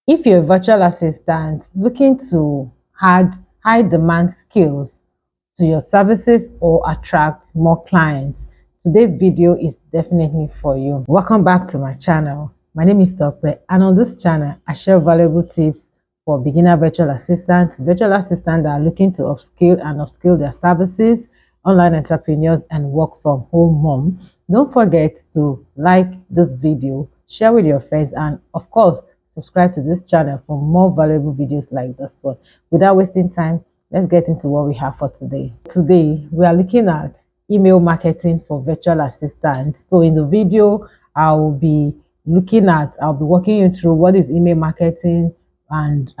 If you're a virtual assistant looking to add high demand skills to your services or attract more clients, today's video is definitely for you. Welcome back to my channel. My name is Tokwe, and on this channel I share valuable tips for beginner virtual assistants that are looking to upskill their services, online entrepreneurs, and work from home mom. Don't forget to like this video, share with your friends, and of course subscribe to this channel for more valuable videos like this one. Without wasting time, let's get into what we have for today. Today we are looking at email marketing for virtual assistants. So in the video I'll be walking you through what is email marketing and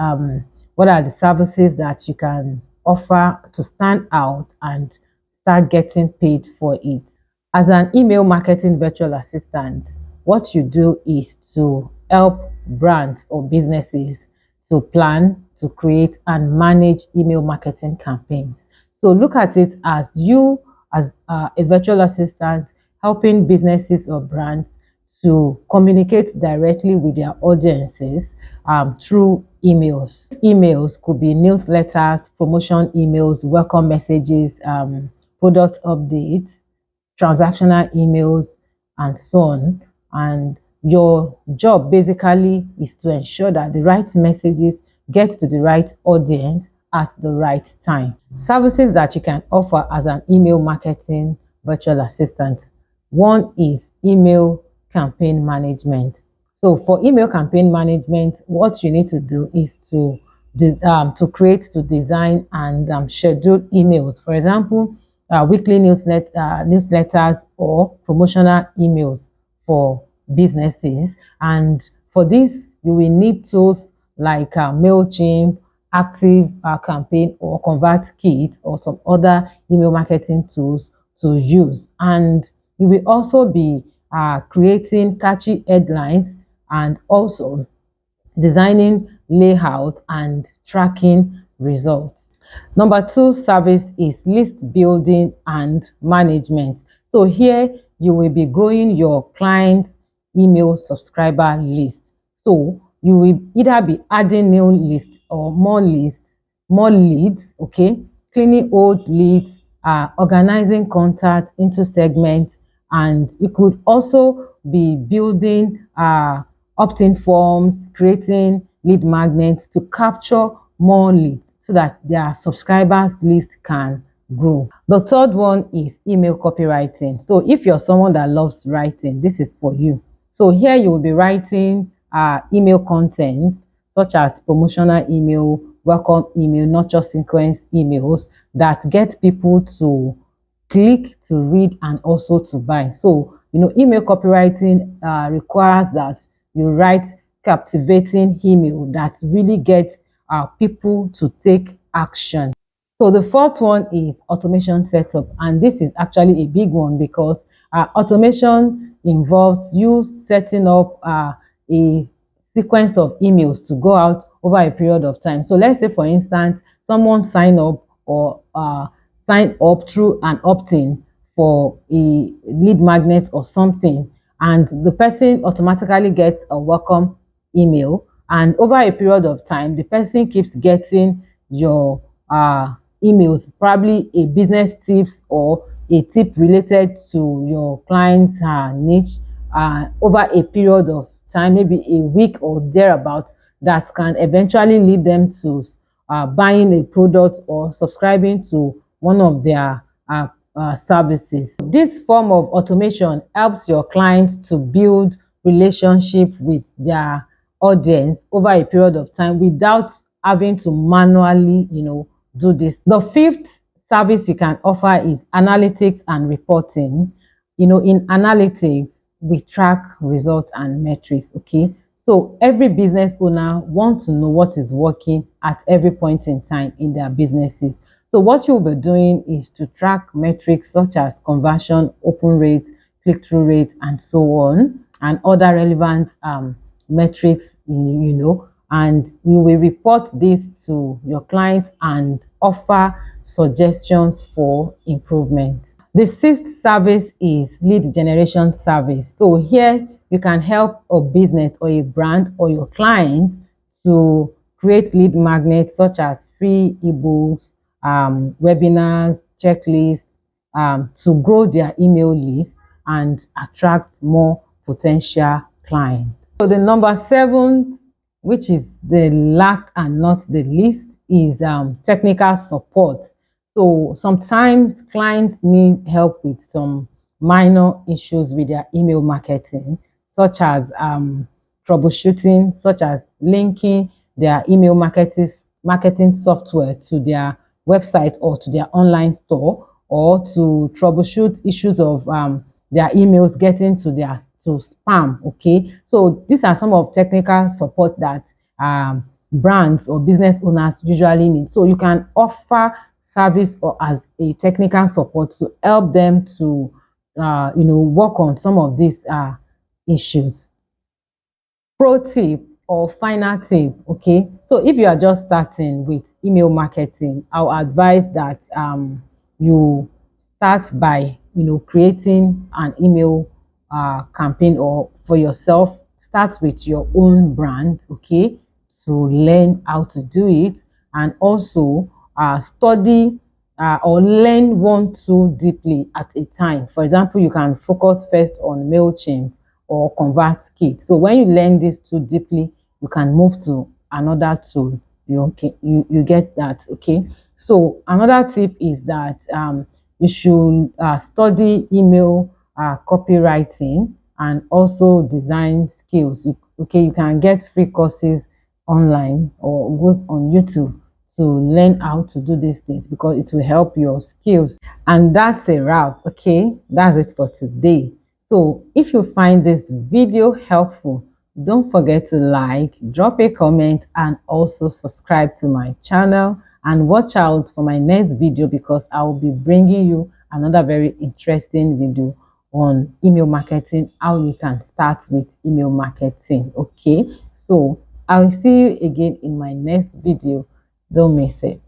what are the services that you can offer to stand out and start getting paid for it. As an email marketing virtual assistant, what you do is to help brands or businesses to plan, to create, and manage email marketing campaigns. So look at it as you, as a virtual assistant, helping businesses or brands to communicate directly with their audiences through emails. Emails could be newsletters, promotion emails, welcome messages, product updates, transactional emails, and so on. And your job basically is to ensure that the right messages get to the right audience at the right time. Services that you can offer as an email marketing virtual assistant. One is email campaign management. So for email campaign management, what you need to do is to create, to design, and schedule emails. For example, weekly newsletters or promotional emails for businesses. And for this, you will need tools like Mailchimp, Active Campaign, or ConvertKit, or some other email marketing tools to use. And you will also be creating catchy headlines and also designing layout and tracking results. Number two service is list building and management. So here you will be growing your client's email subscriber list. So you will either be adding new lists or more leads, okay, cleaning old leads, organizing contacts into segments, and you could also be building opt-in forms, creating lead magnets to capture more leads so that their subscribers list can grow. The third one is email copywriting. So if you're someone that loves writing, this is for you. So here you will be writing email content such as promotional email, welcome email, nurture sequence emails that get people to click, to read, and also to buy. So email copywriting requires that you write captivating email that really gets people to take action. So the fourth one is automation setup, and this is actually a big one because automation involves you setting up a sequence of emails to go out over a period of time. So let's say, for instance, someone sign up through an opt-in for a lead magnet or something, and the person automatically gets a welcome email, and over a period of time the person keeps getting your emails, probably a business tips or a tip related to your client's niche over a period of time, maybe a week or thereabout, that can eventually lead them to buying a product or subscribing to one of their services. This form of automation helps your clients to build relationship with their audience over a period of time without having to manually do this. The fifth service you can offer is analytics and reporting. In analytics we track results and metrics, okay? So every business owner wants to know what is working at every point in time in their businesses. So what you'll be doing is to track metrics such as conversion, open rate, click-through rate, and so on, and other relevant metrics, and you will report this to your client and offer suggestions for improvement. The sixth service is lead generation service. So here you can help a business or a brand or your client to create lead magnets such as free ebooks, webinars, checklists, to grow their email list and attract more potential clients. So the number 7, which is the last and not the least, is technical support. So sometimes clients need help with some minor issues with their email marketing, such as troubleshooting, such as linking their email marketing software to their website or to their online store, or to troubleshoot issues of their emails getting to their spam. Okay, so these are some of technical support that brands or business owners usually need. So you can offer service or as a technical support to help them to work on some of these issues. Pro tip or final tip. Okay, so if you are just starting with email marketing, I'll advise that you start by creating an email campaign, or for yourself, start with your own brand. Okay, to learn how to do it, and also study or learn one tool deeply at a time. For example, you can focus first on Mailchimp or ConvertKit. So when you learn this tool deeply, you can move to another tool. You get that. Okay, so another tip is that you should study email copywriting and also design skills. Okay, you can get free courses online or go on YouTube to learn how to do these things, because it will help your skills. And that's a wrap. Okay, that's it for today. So if you find this video helpful, don't forget to like, drop a comment, and also subscribe to my channel, and watch out for my next video, because I will be bringing you another very interesting video on email marketing, how you can start with email marketing. Okay, so I will see you again in my next video. Don't miss it.